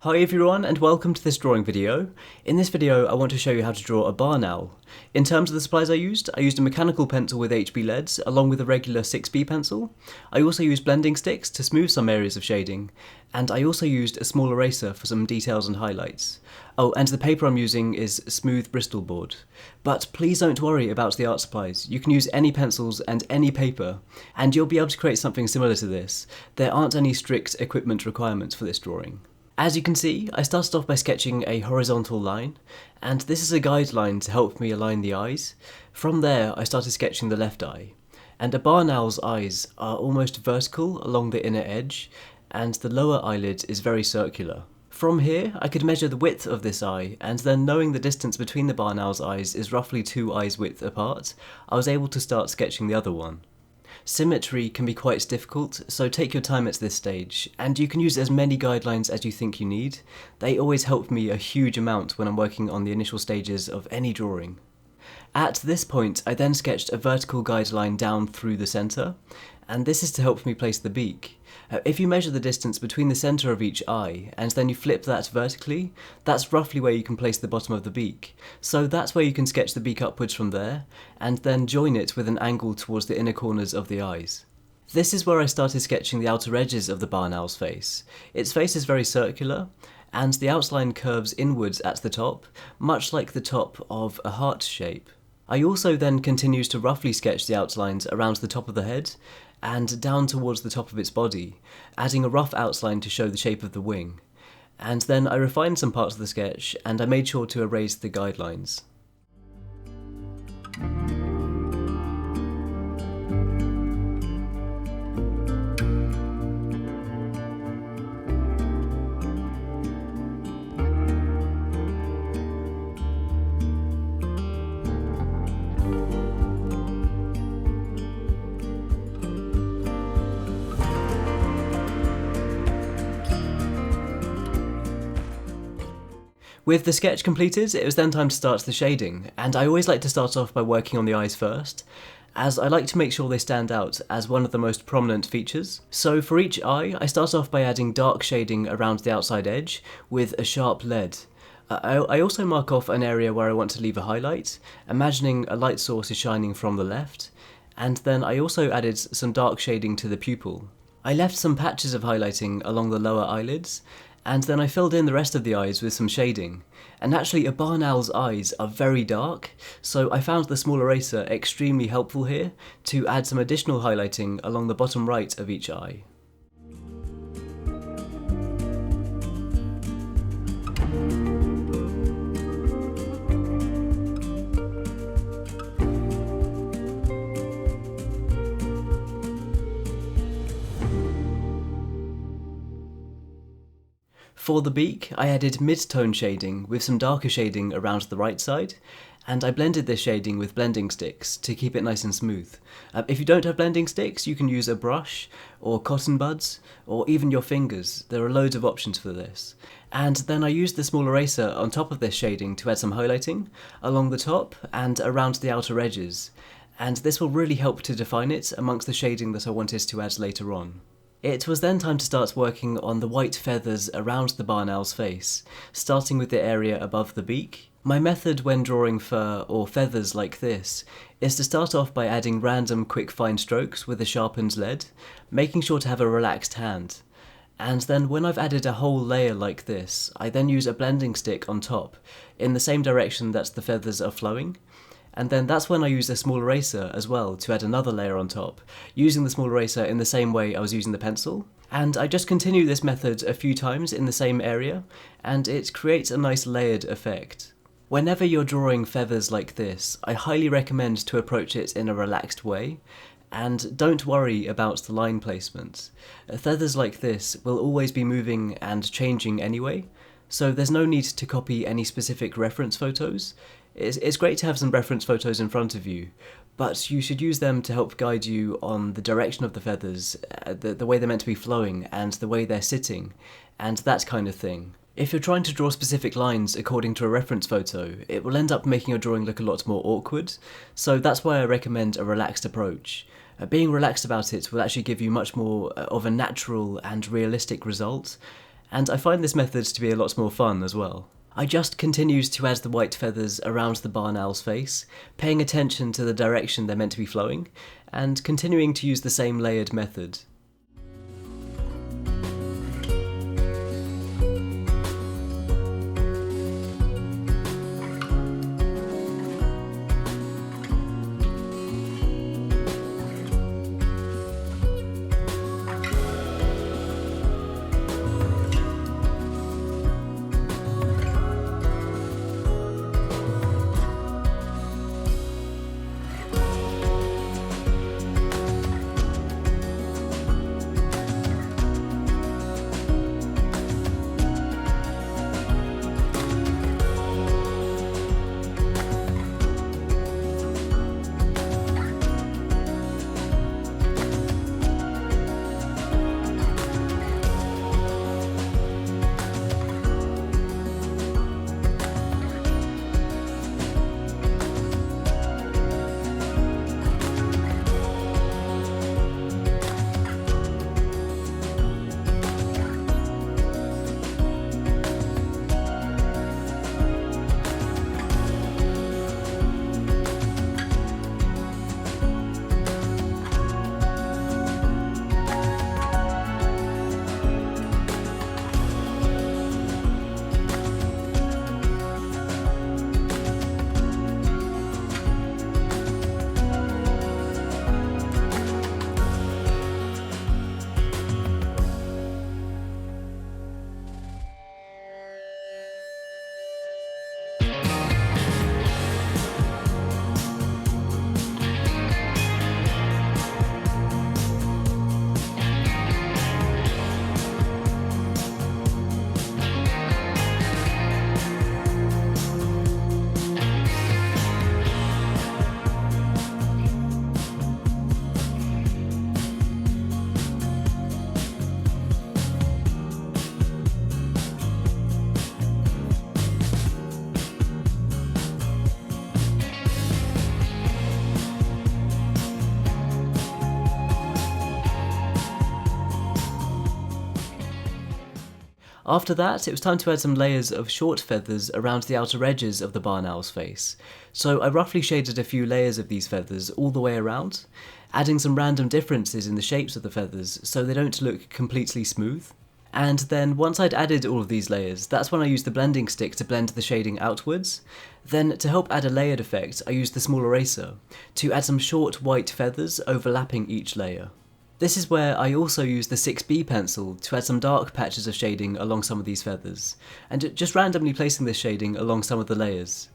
Hi everyone and welcome to this drawing video. In this video I want to show you how to draw a barn owl. In terms of the supplies I used a mechanical pencil with HB leads along with a regular 6B pencil. I also used blending sticks to smooth some areas of shading, and I also used a small eraser for some details and highlights. Oh, and the paper I'm using is smooth Bristol board. But please don't worry about the art supplies. You can use any pencils and any paper, and you'll be able to create something similar to this. There aren't any strict equipment requirements for this drawing. As you can see, I started off by sketching a horizontal line, and this is a guideline to help me align the eyes. From there, I started sketching the left eye, and a barn owl's eyes are almost vertical along the inner edge, and the lower eyelid is very circular. From here, I could measure the width of this eye, and then knowing the distance between the barn owl's eyes is roughly 2 eyes width apart, I was able to start sketching the other one. Symmetry can be quite difficult, so take your time at this stage, and you can use as many guidelines as you think you need. They always help me a huge amount when I'm working on the initial stages of any drawing. At this point, I then sketched a vertical guideline down through the centre, and this is to help me place the beak. If you measure the distance between the centre of each eye, and then you flip that vertically, that's roughly where you can place the bottom of the beak. So that's where you can sketch the beak upwards from there, and then join it with an angle towards the inner corners of the eyes. This is where I started sketching the outer edges of the barn owl's face. Its face is very circular, and the outline curves inwards at the top, much like the top of a heart shape. I also then continued to roughly sketch the outlines around the top of the head, and down towards the top of its body, adding a rough outline to show the shape of the wing. And then I refined some parts of the sketch, and I made sure to erase the guidelines. With the sketch completed, it was then time to start the shading, and I always like to start off by working on the eyes first, as I like to make sure they stand out as one of the most prominent features. So for each eye, I start off by adding dark shading around the outside edge with a sharp lead. I also mark off an area where I want to leave a highlight, imagining a light source is shining from the left, and then I also added some dark shading to the pupil. I left some patches of highlighting along the lower eyelids, and then I filled in the rest of the eyes with some shading. And actually a barn owl's eyes are very dark, so I found the small eraser extremely helpful here to add some additional highlighting along the bottom right of each eye. For the beak, I added mid-tone shading with some darker shading around the right side, and I blended this shading with blending sticks to keep it nice and smooth. If you don't have blending sticks, you can use a brush, or cotton buds, or even your fingers. There are loads of options for this. And then I used the small eraser on top of this shading to add some highlighting, along the top and around the outer edges, and this will really help to define it amongst the shading that I wanted to add later on. It was then time to start working on the white feathers around the barn owl's face, starting with the area above the beak. My method when drawing fur or feathers like this is to start off by adding random quick fine strokes with a sharpened lead, making sure to have a relaxed hand. And then when I've added a whole layer like this, I then use a blending stick on top, in the same direction that the feathers are flowing. And then that's when I used a small eraser as well to add another layer on top, using the small eraser in the same way I was using the pencil. And I just continue this method a few times in the same area, and it creates a nice layered effect. Whenever you're drawing feathers like this, I highly recommend to approach it in a relaxed way, and don't worry about the line placement. Feathers like this will always be moving and changing anyway, so there's no need to copy any specific reference photos. It's great to have some reference photos in front of you, but you should use them to help guide you on the direction of the feathers, the way they're meant to be flowing, and the way they're sitting, and that kind of thing. If you're trying to draw specific lines according to a reference photo, it will end up making your drawing look a lot more awkward, so that's why I recommend a relaxed approach. Being relaxed about it will actually give you much more of a natural and realistic result, and I find this method to be a lot more fun as well. I just continued to add the white feathers around the barn owl's face, paying attention to the direction they're meant to be flowing, and continuing to use the same layered method. After that, it was time to add some layers of short feathers around the outer edges of the barn owl's face. So I roughly shaded a few layers of these feathers all the way around, adding some random differences in the shapes of the feathers so they don't look completely smooth. And then once I'd added all of these layers, that's when I used the blending stick to blend the shading outwards. Then to help add a layered effect, I used the small eraser to add some short white feathers overlapping each layer. This is where I also used the 6B pencil to add some dark patches of shading along some of these feathers, and just randomly placing this shading along some of the layers.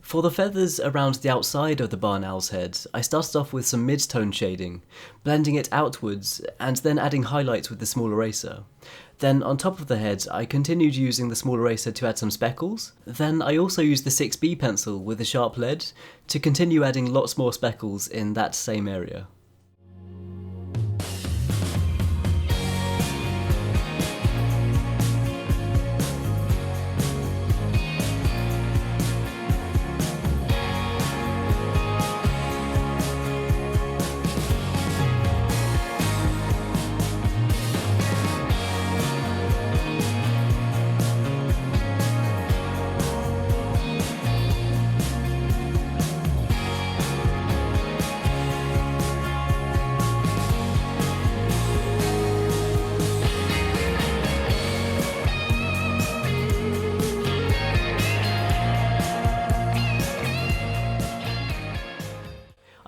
For the feathers around the outside of the barn owl's head, I started off with some mid-tone shading, blending it outwards and then adding highlights with the small eraser. Then on top of the head, I continued using the small eraser to add some speckles. Then I also used the 6B pencil with the sharp lead to continue adding lots more speckles in that same area.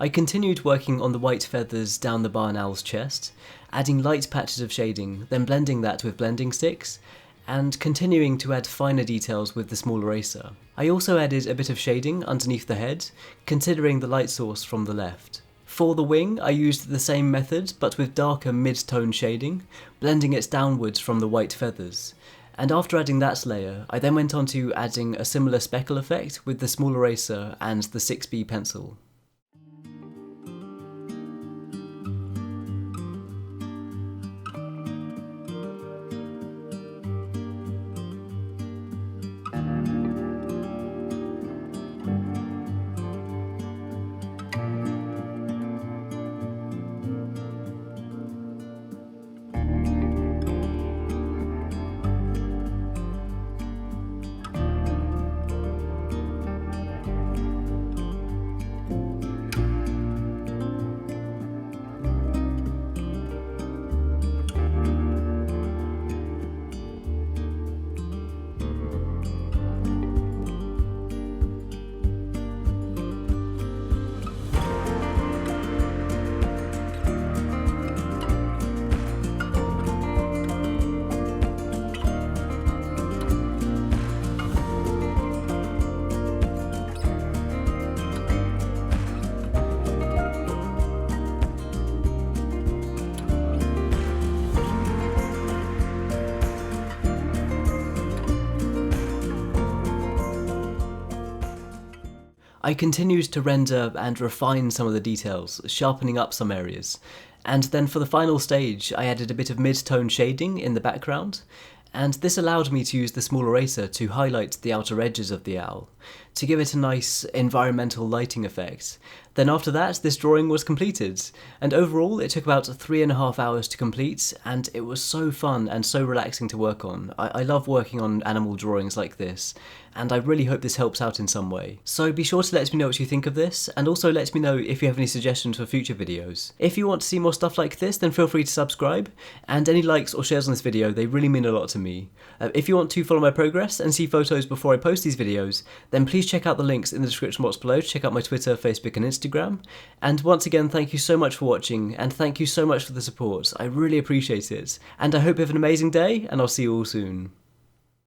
I continued working on the white feathers down the barn owl's chest, adding light patches of shading, then blending that with blending sticks, and continuing to add finer details with the small eraser. I also added a bit of shading underneath the head, considering the light source from the left. For the wing, I used the same method, but with darker mid-tone shading, blending it downwards from the white feathers. And after adding that layer, I then went on to adding a similar speckle effect with the small eraser and the 6B pencil. I continued to render and refine some of the details, sharpening up some areas, and then for the final stage I added a bit of mid-tone shading in the background, and this allowed me to use the small eraser to highlight the outer edges of the owl, to give it a nice environmental lighting effect. Then after that, this drawing was completed, and overall it took about 3.5 hours to complete, and it was so fun and so relaxing to work on. I love working on animal drawings like this, and I really hope this helps out in some way. So be sure to let me know what you think of this, and also let me know if you have any suggestions for future videos. If you want to see more stuff like this, then feel free to subscribe, and any likes or shares on this video, they really mean a lot to me. If you want to follow my progress and see photos before I post these videos, then please check out the links in the description box below to check out my Twitter, Facebook and Instagram. And once again, thank you so much for watching, and thank you so much for the support. I really appreciate it, and I hope you have an amazing day, and I'll see you all soon.